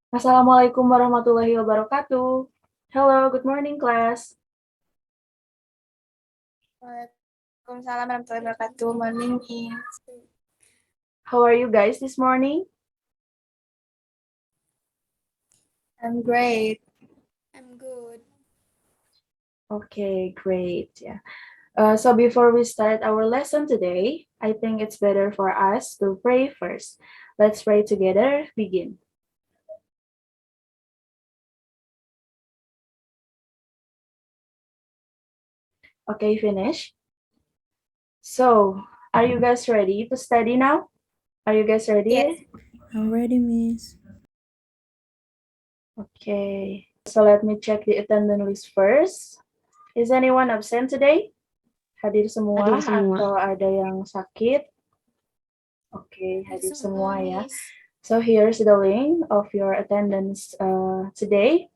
Assalamualaikum warahmatullahi wabarakatuh. Hello, good morning class. Waalaikumsalam warahmatullahi wabarakatuh. Morning, Miss. How are you guys this morning? I'm great. I'm good. Okay, great. Yeah. So before we start our lesson today, I think it's better for us to pray first. Let's pray together. Begin. Okay, finish. So, are you guys ready to study now? Are you guys ready? Yes. I'm ready, Miss. Okay. So let me check the attendance list first. Is anyone absent today? Hadir semua atau ada yang sakit? Oke, hadir semua ya. Miss. So here's the link of your attendance today.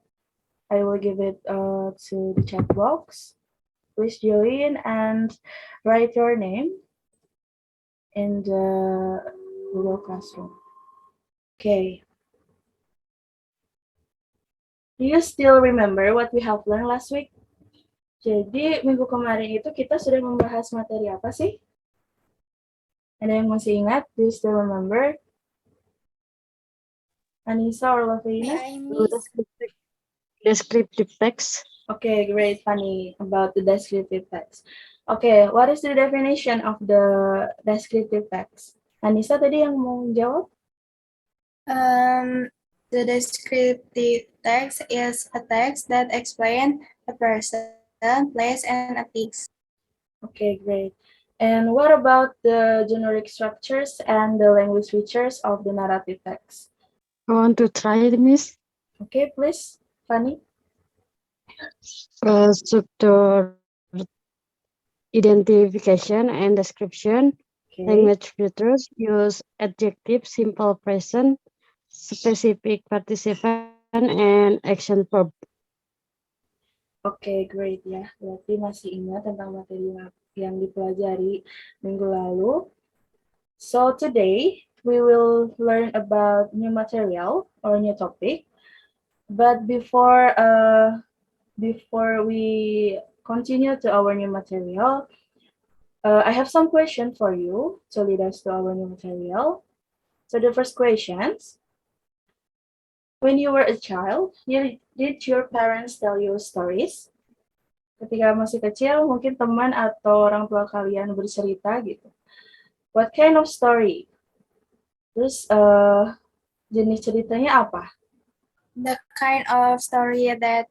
I will give it to the chat box. Please join and write your name in the Google Classroom. Okay. Do you still remember what we have learned last week? Jadi minggu kemarin itu kita sudah membahas materi apa sih? Ada yang masih ingat? Do you still remember? Anissa or Lavina? Descriptive text. Okay, great, Fanny, about the descriptive text. Okay, what is the definition of the descriptive text? Anissa tadi yang mau jawab? The descriptive text is a text that explains a person, place, and a things. Okay, great. And what about the generic structures and the language features of the narrative text? I want to try it, Miss. Okay, please, Fanny. Structure, identification, and description. Okay. Language features use adjective, simple present, specific participant, and action verb. Okay, great ya. Berarti masih ingat tentang materi yang dipelajari minggu lalu. So today we will learn about new material or new topic. But before we continue to our new material, I have some question for you to lead us to our new material. So the first questions: when you were a child, did your parents tell you stories? Ketika masih kecil, mungkin teman atau orang tua kalian bercerita gitu. What kind of story? Terus jenis ceritanya apa? The kind of story that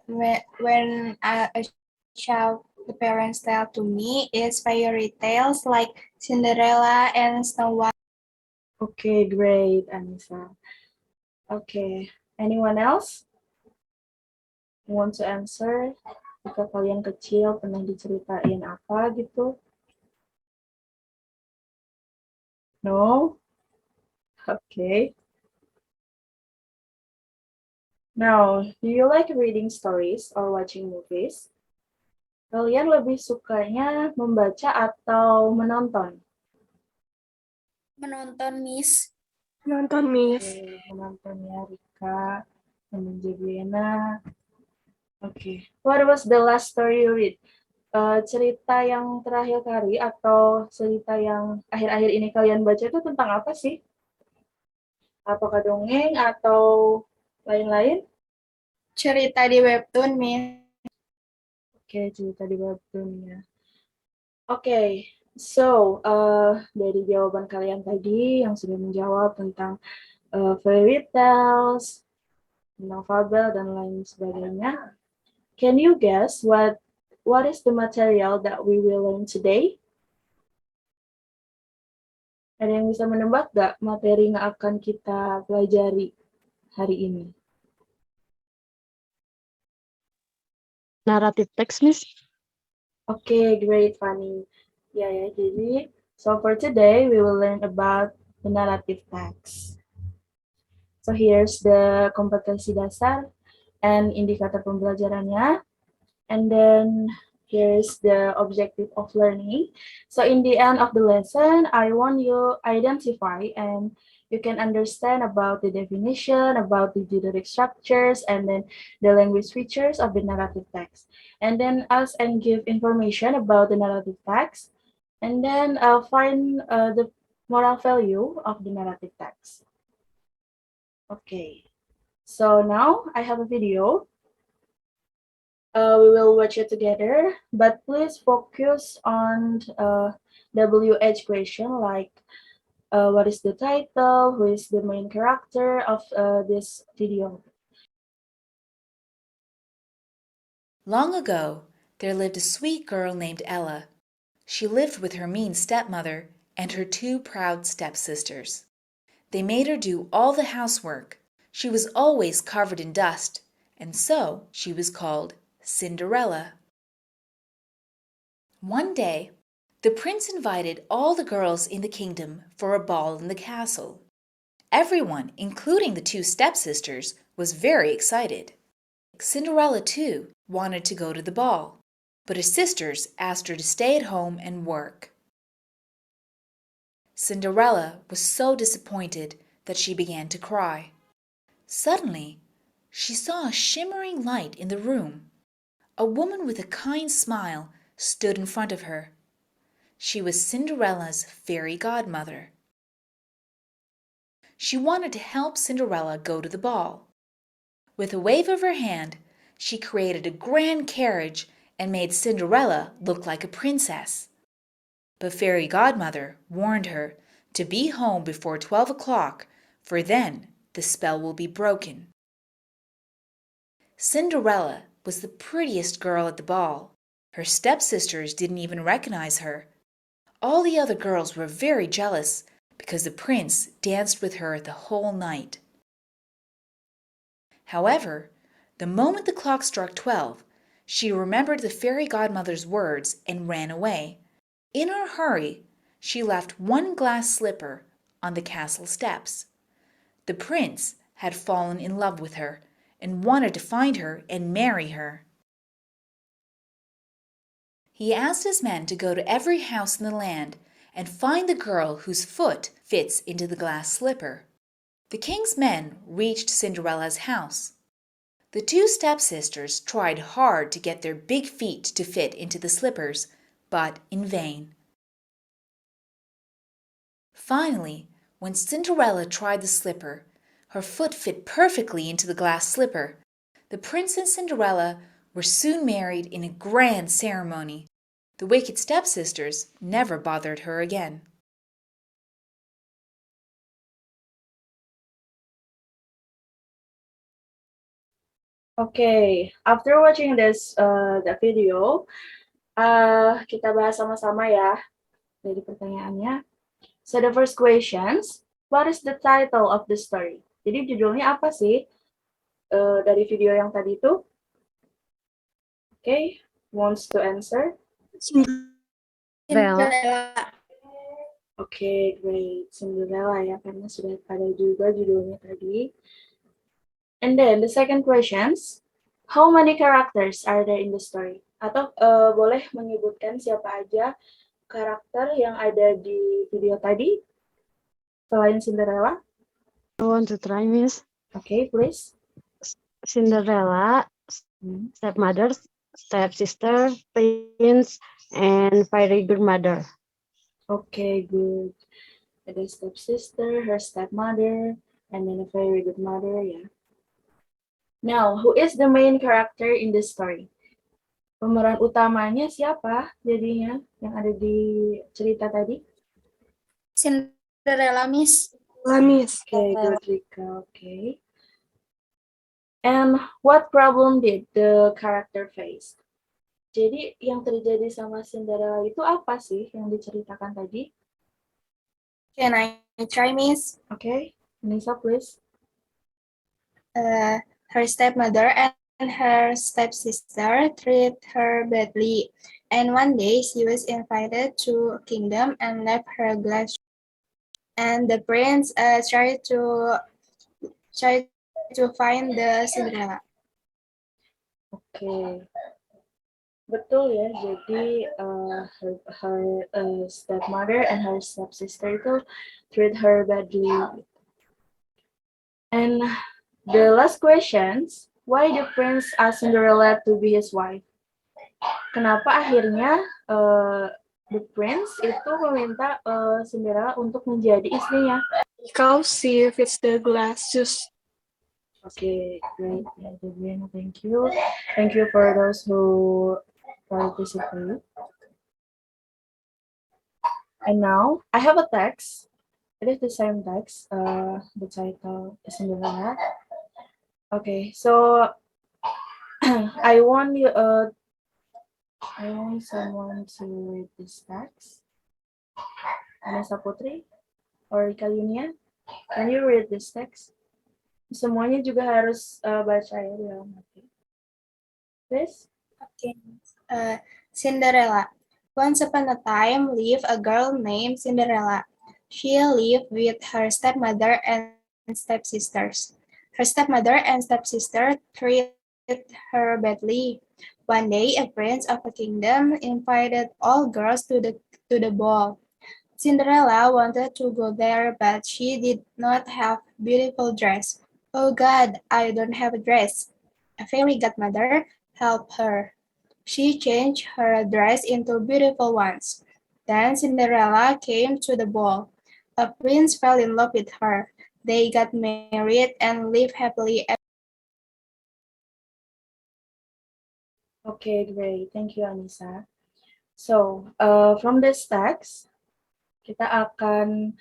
when a child, the parents tell to me is fairy tales like Cinderella and Snow White. Okay, great, Anissa. Okay, anyone else want to answer? Jika kalian kecil pernah diceritain apa gitu? No? Okay. Now, do you like reading stories or watching movies? Kalian lebih sukanya membaca atau menonton? Menonton, Miss. Nonton, Miss. Okay, menonton ya, Rika dan Jebiena. Okay. What was the last story you read? Cerita yang terakhir kali atau cerita yang akhir-akhir ini kalian baca itu tentang apa sih? Apakah dongeng atau lain-lain? Cerita di webtoon, Miss. Oke, cerita di webtoon ya. Oke, so dari jawaban kalian tadi yang sudah menjawab tentang fairy tales, tentang fabel dan lain sebagainya, can you guess what is the material that we will learn today? Ada yang bisa menebak nggak materi yang akan kita pelajari hari ini? Narrative text, Miss. Okay, great, Fanny. Ya, jadi so for today we will learn about the narrative text. So here's the kompetensi dasar and indikator pembelajarannya. And then Here's the objective of learning. So in the end of the lesson, I want you identify and you can understand about the definition, about the generic structures, and then the language features of the narrative text. And then ask and give information about the narrative text. And then find the moral value of the narrative text. Okay, so now I have a video. We will watch it together, but please focus on WH question like what is the title, who is the main character of this video. Long ago, there lived a sweet girl named Ella. She lived with her mean stepmother and her two proud stepsisters. They made her do all the housework. She was always covered in dust, and so she was called Cinderella. One day, the prince invited all the girls in the kingdom for a ball in the castle. Everyone, including the two stepsisters, was very excited. Cinderella, too, wanted to go to the ball, but her sisters asked her to stay at home and work. Cinderella was so disappointed that she began to cry. Suddenly, she saw a shimmering light in the room. A woman with a kind smile stood in front of her. She was Cinderella's fairy godmother. She wanted to help Cinderella go to the ball. With a wave of her hand, she created a grand carriage and made Cinderella look like a princess. But Fairy Godmother warned her to be home before 12 o'clock, for then the spell will be broken. Cinderella was the prettiest girl at the ball. Her stepsisters didn't even recognize her. All the other girls were very jealous because the prince danced with her the whole night. However, the moment the clock struck 12, she remembered the fairy godmother's words and ran away. In her hurry, she left one glass slipper on the castle steps. The prince had fallen in love with her and wanted to find her and marry her. He asked his men to go to every house in the land and find the girl whose foot fits into the glass slipper. The king's men reached Cinderella's house. The two stepsisters tried hard to get their big feet to fit into the slippers, but in vain. Finally, when Cinderella tried the slipper, her foot fit perfectly into the glass slipper. The prince and Cinderella were soon married in a grand ceremony. The wicked stepsisters never bothered her again. Okay, after watching this the video, kita bahas sama-sama ya dari pertanyaannya. So the first questions, what is the title of the story? Jadi judulnya apa sih dari video yang tadi itu? Okay, wants to answer? Cinderella. Okay, great. Cinderella ya, karena sudah ada juga judulnya tadi. And then the second questions, how many characters are there in the story? Atau boleh menyebutkan siapa aja karakter yang ada di video tadi selain Cinderella? I want to try, Miss. Okay, please. Cinderella, stepmother, stepsister, prince, and fairy godmother. Okay, good. Ada stepsister, her stepmother, and then a very good mother, yeah. Now, who is the main character in this story? Pemeran utamanya siapa jadinya yang ada di cerita tadi? Cinderella, Miss. Miss. Okay, good, Rika. Okay. And what problem did the character face? Jadi yang terjadi sama Cinderella itu apa sih yang diceritakan tadi? Can I try, Miss? Okay, Nisa, please. Her stepmother and her stepsister treat her badly, and one day she was invited to a kingdom and left her glass. And the prince tried to find the Cinderella. Okay. Betul ya, jadi her stepmother and her stepsister itu treat her badly. And the last questions, why the prince asked Cinderella to be his wife? Kenapa akhirnya the prince itu meminta Cinderella untuk menjadi istrinya? Because she fits the glasses. Okay, great. Yeah, Devin, thank you. Thank you for those who participate. And now I have a text. It is the same text. The title is Cinderella. Okay, so I want you. I want someone to read this text. Anissa Putri or Rika Yunia, can you read this text? Semuanya juga harus baca ya di dalam hati. Please. Okay. Cinderella. Once upon a time lived a girl named Cinderella. She lived with her stepmother and stepsisters. Her stepmother and stepsister treated her badly. One day, a prince of a kingdom invited all girls to the ball. Cinderella wanted to go there, but she did not have beautiful dress. Oh God, I don't have a dress. A fairy godmother helped her. She changed her dress into beautiful ones. Then Cinderella came to the ball. A prince fell in love with her. They got married and lived happily. Okay, great. Thank you, Anissa. So, from this text, kita akan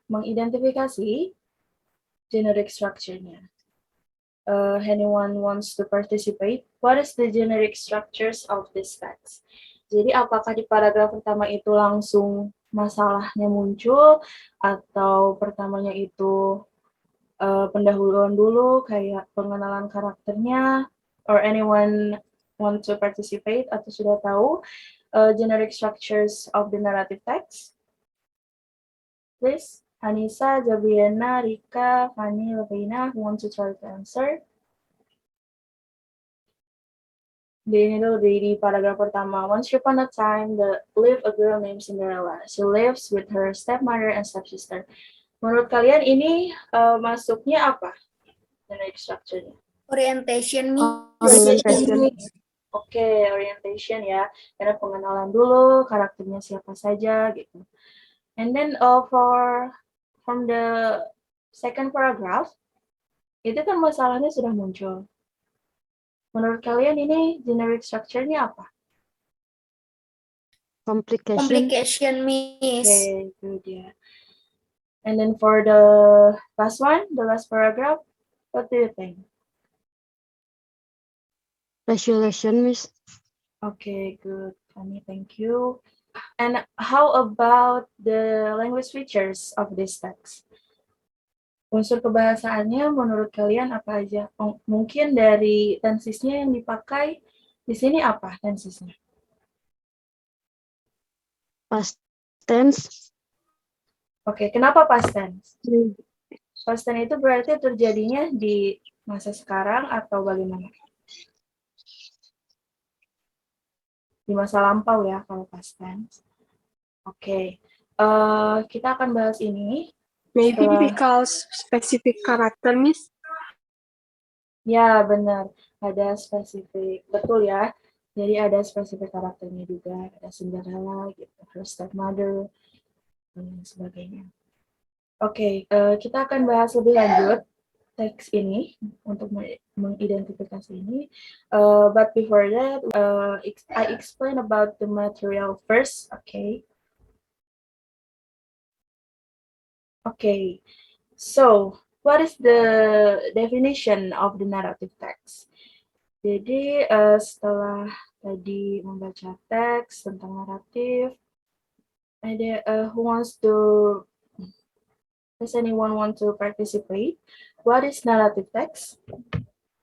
mengidentifikasi generic structure-nya. Anyone wants to participate? What is the generic structures of this text? Jadi apakah di paragraf pertama itu langsung masalahnya muncul atau pertamanya itu pendahuluan dulu kayak pengenalan karakternya, or anyone want to participate atau sudah tahu generic structures of the narrative text? Please, Anissa, Jabriana, Rika, Fanny, Lavina, who want to try to answer? Ini dulu di paragraf pertama. Once upon a time, lived a girl named Cinderella. She lives with her stepmother and stepsister. Menurut kalian ini masuknya apa? Generic structure-nya. Orientation, Orientation. Oke, orientation ya. Karena pengenalan dulu, karakternya siapa saja gitu. And then from the second paragraph, itu kan masalahnya sudah muncul. Menurut kalian ini generic structure-nya apa? complication, Miss. Okay, good, yeah. And then for the last one, the last paragraph, what do you think? Resolution, Miss. Okay, good, Fanny, thank you. And how about the language features of this text? Unsur kebahasaannya menurut kalian apa aja? Mungkin dari tensisnya yang dipakai di sini apa tensisnya? Past tense. Oke, kenapa past tense? Past tense itu berarti terjadinya di masa sekarang atau bagaimana? Di masa lampau ya kalau past tense. Oke, kita akan bahas ini. Maybe because specific character, Miss. Ya, benar. Ada spesifik. Betul ya. Jadi ada spesifik karakternya juga. Ada Cinderella, gitu. Her stepmother, dan sebagainya. Oke, kita akan bahas lebih lanjut teks ini untuk mengidentifikasi ini. But before that, I explain about the material first. Okay. So, what is the definition of the narrative text? Jadi setelah tadi membaca teks tentang naratif, ada does anyone want to participate? What is narrative text?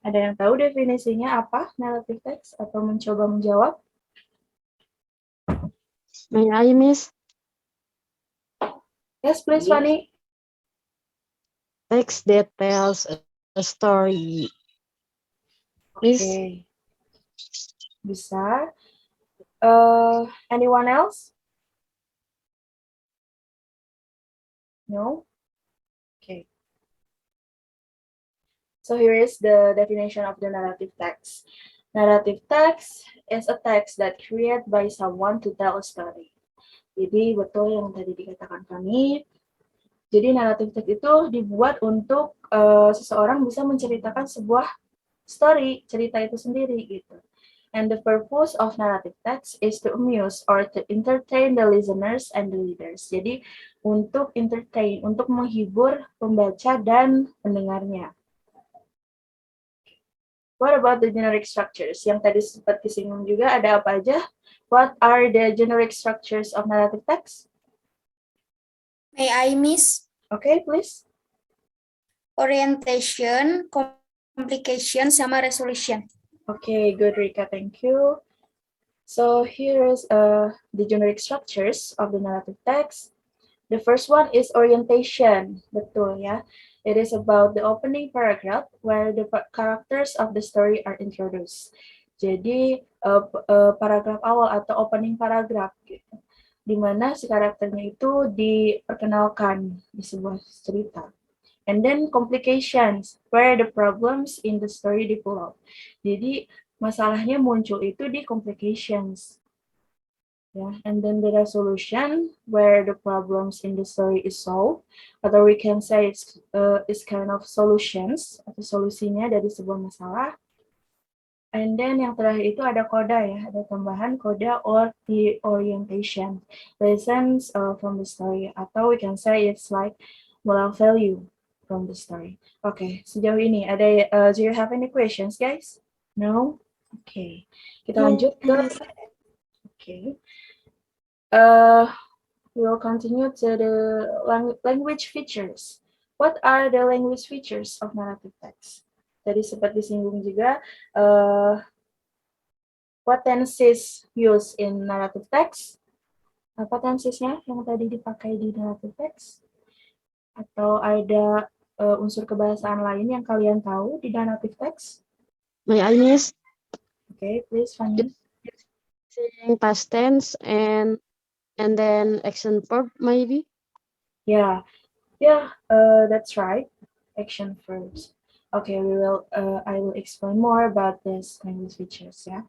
Ada yang tahu definisinya apa narrative text atau mencoba menjawab? May I, Miss? Yes, please, Fanny. Text that tells a story. Miss? Okay. Bisa. Anyone else? No? Okay. So here is the definition of the narrative text. Narrative text is a text that created by someone to tell a story. Jadi betul yang tadi dikatakan kami. Jadi naratif text itu dibuat untuk seseorang bisa menceritakan sebuah story, cerita itu sendiri gitu. And the purpose of narrative text is to amuse or to entertain the listeners and the readers. Jadi untuk entertain, untuk menghibur pembaca dan pendengarnya. What about the generic structures? Yang tadi sempat disinggung juga, ada apa aja? What are the generic structures of narrative text? May I, Miss? Okay, please. Orientation, complication, sama resolution. Okay, good, Rika. Thank you. So here is the generic structures of the narrative text. The first one is orientation. Betul ya. It is about the opening paragraph where the characters of the story are introduced. Jadi paragraf awal atau opening paragraph gitu, di mana si karakternya itu diperkenalkan di sebuah cerita. And then complications, where the problems in the story di pull out. Jadi masalahnya muncul itu di complications. Yeah, and then the resolution, where the problems in the story is solved, atau we can say it's kind of solutions, atau solusinya dari sebuah masalah. And then yang terakhir itu ada koda ya, ada tambahan koda or the orientation, lessons from the story, atau we can say it's like moral value from the story. Okay, sejauh ini ada, do you have any questions guys? No? Okay, kita lanjut ke, okay. We will continue to the language features. What are the language features of narrative text? Tadi sempat disinggung juga, what tenses used in narrative text? Apa tensesnya yang tadi dipakai di narrative text? Atau ada unsur kebahasaan lain yang kalian tahu di narrative text? May I, Miss? Okay, please, Fanny. Using past tense and then action verb maybe. Yeah, that's right. Action verbs. Okay, I will explain more about this language features. Yeah.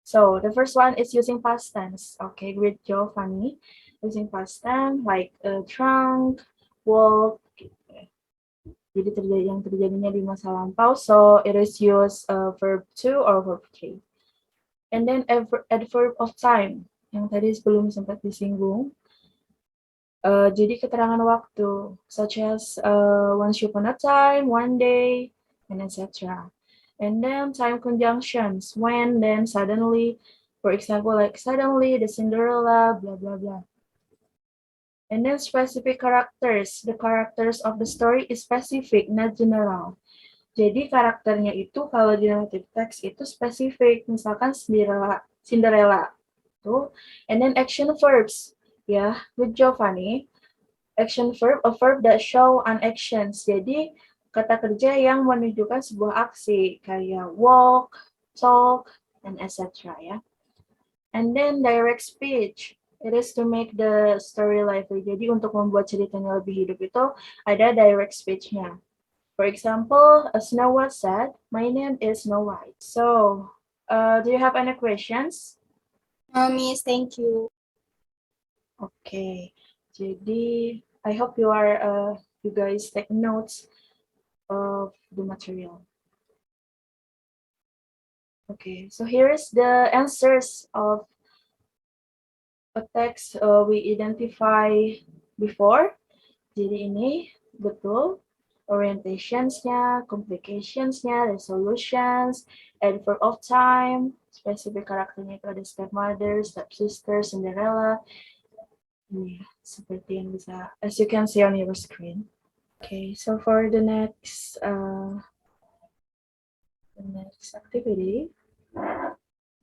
So the first one is using past tense. Okay, great job, Fanny. Using past tense like drunk, walk. Jadi yang terjadinya di masa lampau. So it is used verb 2 or verb 3. And then adverb of time yang tadi sebelum sempat disinggung. Jadi keterangan waktu, such as once upon a time, one day, and etc. And then time conjunctions, when, then, suddenly. For example, like suddenly, the Cinderella, blah, blah, blah. And then specific characters. The characters of the story is specific, not general. Jadi karakternya itu kalau di narrative text itu spesifik. Misalkan Cinderella. Tuh. And then action verbs. Ya, good job, Fanny. Action verb, a verb that show an actions. Jadi kata kerja yang menunjukkan sebuah aksi kayak walk, talk, and etc. ya. And then direct speech. It is to make the story lively. Jadi untuk membuat ceritanya lebih hidup itu ada direct speech-nya. For example, Snow White said, "My name is Snow White." So, do you have any questions? No, Miss, thank you. Okay, jadi I hope you guys take notes of the material. Okay, so here is the answers of a text we identify before. Jadi ini betul. Orientationsnya, complications-nya, resolutions, adverb of time, specific karakternya itu ada stepmother, stepsister, Cinderella. Ini seperti yang bisa, as you can see on your screen. Okay, so for the next activity,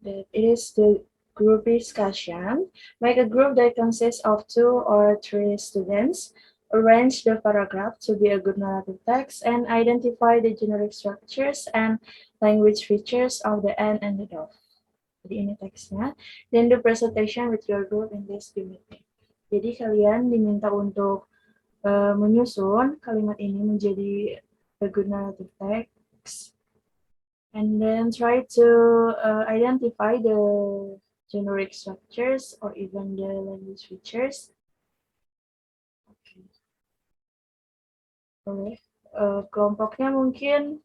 that it is the group discussion. Make a group that consists of 2 or 3 students. Arrange the paragraph to be a good narrative text and identify the generic structures and language features of the and the of. Jadi ini teksnya. Then do presentation with your group in this meeting. Jadi kalian diminta untuk menyusun kalimat ini menjadi a good narrative text. And then try to identify the generic structures or even the language features. Okay. Boleh. Kelompoknya mungkin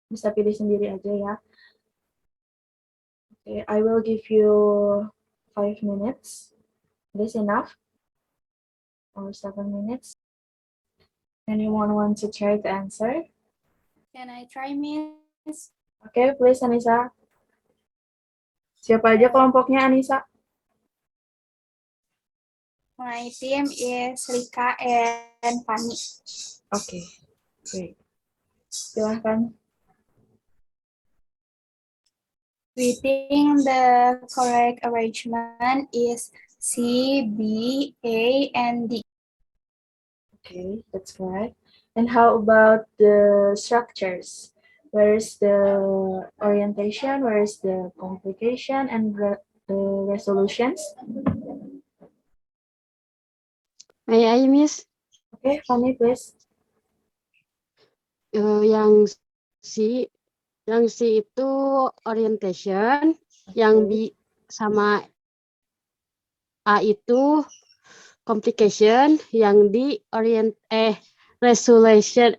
bisa pilih sendiri aja ya. Okay, I will give you 5 minutes. This enough? Or 7 minutes? Anyone want to try to answer? Can I try, Miss? Okay, please Anissa. Siapa aja kelompoknya Anissa? My team is Rika and Fanny. Okay, great. Silahkan. We think the correct arrangement is C, B, A, and D. Okay, that's correct. And how about the structures? Where is the orientation? Where is the complication and the resolutions? May I, Miss? Okay, Fanny, please. Yang C itu orientation, yang B sama A itu complication, yang D resolution.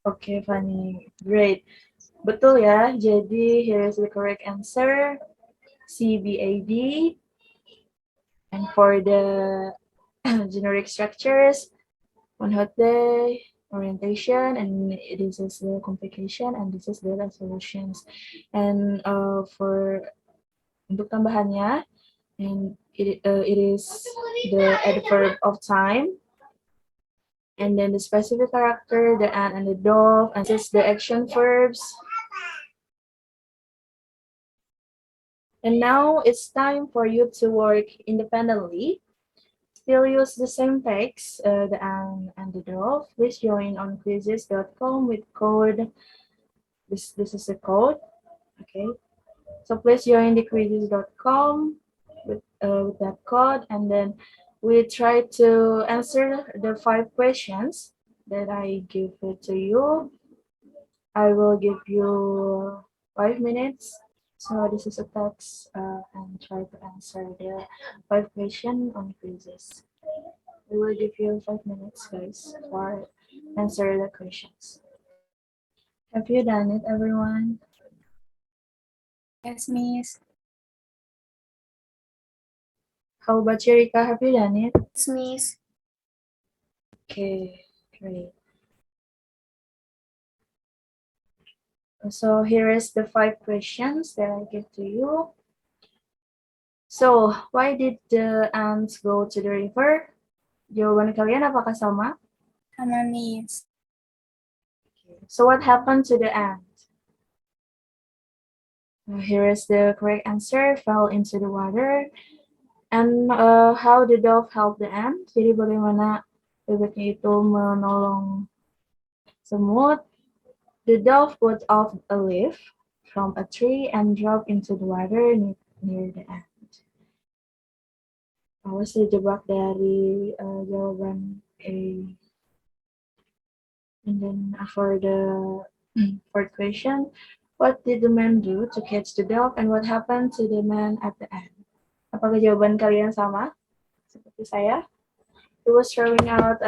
Okay, Fanny, great. Betul ya, jadi here is the correct answer, CBAD. And for the generic structures, one hot day, orientation, and this is the complication, and this is the resolutions. And for untuk tambahannya, and it is the adverb of time, and then the specific character, the and the dove, and this is the action verbs. And now it's time for you to work independently. Still use the same text, the and the dove. Please join on quizzes.com with code. This is the code. Okay. So please join the quizzes.com with that code, and then we try to answer the 5 questions that I give it to you. I will give you 5 minutes. So this is a text and try to answer the 5 questions on quizzes. We will give you 5 minutes, guys, for answer the questions. Have you done it, everyone? Yes, Miss. How about you, Rika? Have you done it? Yes, Miss. Okay, great. So here is the 5 questions that I give to you. So, why did the ants go to the river? Jawaban kalian apakah sama? Sama, Miss. So what happened to the ant? Here is the correct answer, fell into the water. And how the dove help the ant? Jadi bagaimana bebeknya itu menolong semut? The dove put off a leaf from a tree and dropped into the water near the ant. Awas dijebak dari jawaban A. And then for the fourth question, what did the man do to catch the dove, and what happened to the man at the end? Apakah jawaban kalian sama seperti saya? He was throwing out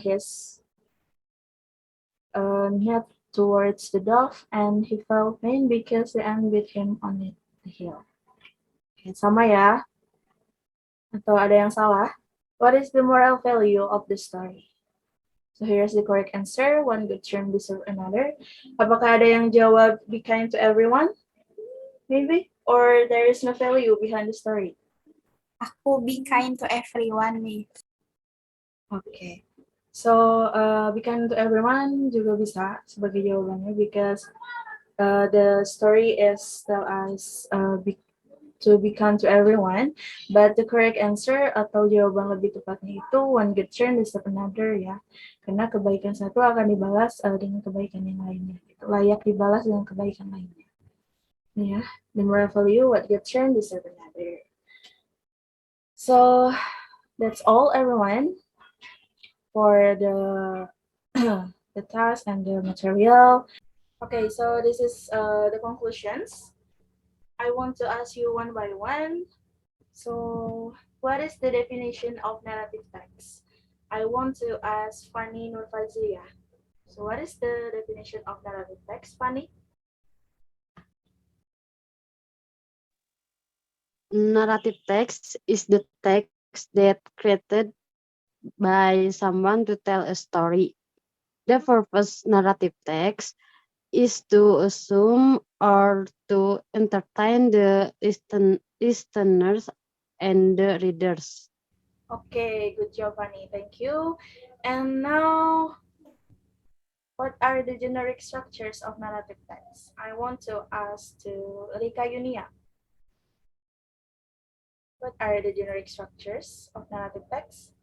his net towards the dove, and he felt pain because the ant bit him on the heel. Okay, sama ya? Atau ada yang salah? What is the moral value of the story? So here's the correct answer. One good turn deserve another. Apakah ada yang jawab be kind to everyone? Maybe? Or there is no value behind the story? Aku be kind to everyone, Miss. Okay. So be kind to everyone juga bisa sebagai jawabannya because the story is tell us to be kind to everyone, but the correct answer atau jawaban lebih tepatnya itu one good turn deserve another ya, karena kebaikan satu akan dibalas dengan kebaikan yang lainnya, layak dibalas dengan kebaikan lainnya. Yeah, the moral value, what gets turned deserve another. So that's all, everyone, for the the task and the material. Okay, so this is the conclusions. I want to ask you one by one. So, what is the definition of narrative text? I want to ask Fanny Nurfazia. So, what is the definition of narrative text, Fanny? Narrative text is the text that created by someone to tell a story. The purpose narrative text is to assume or to entertain the listeners and the readers. Okay, good job, Fanny. Thank you. And now, what are the generic structures of narrative text? I want to ask to Rika Yunia. What are the generic structures of narrative text?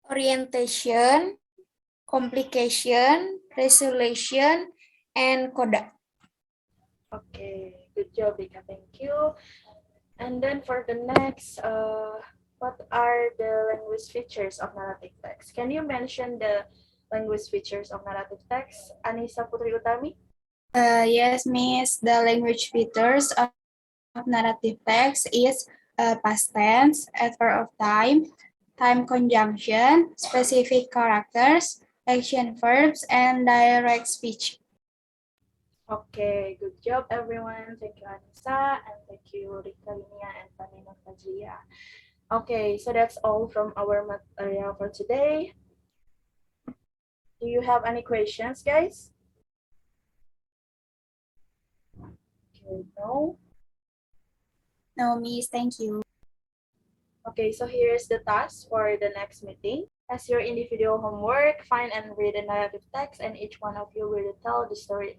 Orientation, complication, resolution, and coda. Okay, good job, Rika. Thank you. And then for the next, what are the language features of narrative text? Can you mention the language features of narrative text, Anissa Putri Utami? Yes, Miss. The language features of narrative text is past tense, adverb of time, time conjunction, specific characters, action verbs, and direct speech. Okay, good job, everyone. Thank you, Anissa, and thank you, Rika Linia and Fanina Fajria. Okay, so that's all from our material for today. Do you have any questions, guys? Okay, no. No, Miss. Thank you. Okay, so here's the task for the next meeting. As your individual homework, find and read a narrative text and each one of you will tell the story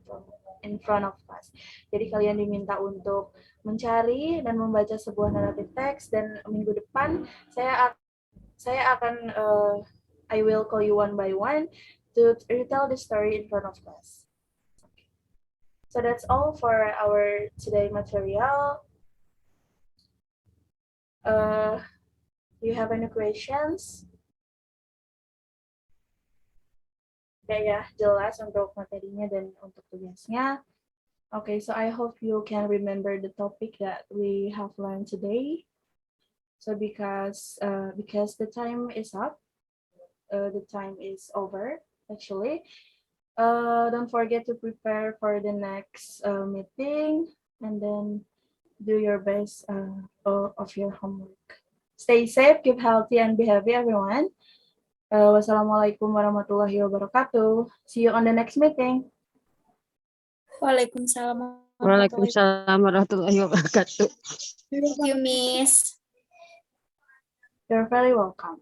in front of us. Jadi kalian diminta untuk mencari dan membaca sebuah naratif teks dan minggu depan saya akan I will call you one by one to retell the story in front of us. So that's all for our today material. Do you have any questions? Ya, jelas untuk materinya dan untuk tugasnya. Okay, so I hope you can remember the topic that we have learned today. So because the time is up, the time is over actually. Don't forget to prepare for the next meeting and then do your best of your homework. Stay safe, keep healthy, and be happy, everyone. Wassalamualaikum warahmatullahi wabarakatuh. See you on the next meeting. Waalaikumsalam. Waalaikumsalam warahmatullahi wabarakatuh. Thank you, Miss. You're very welcome.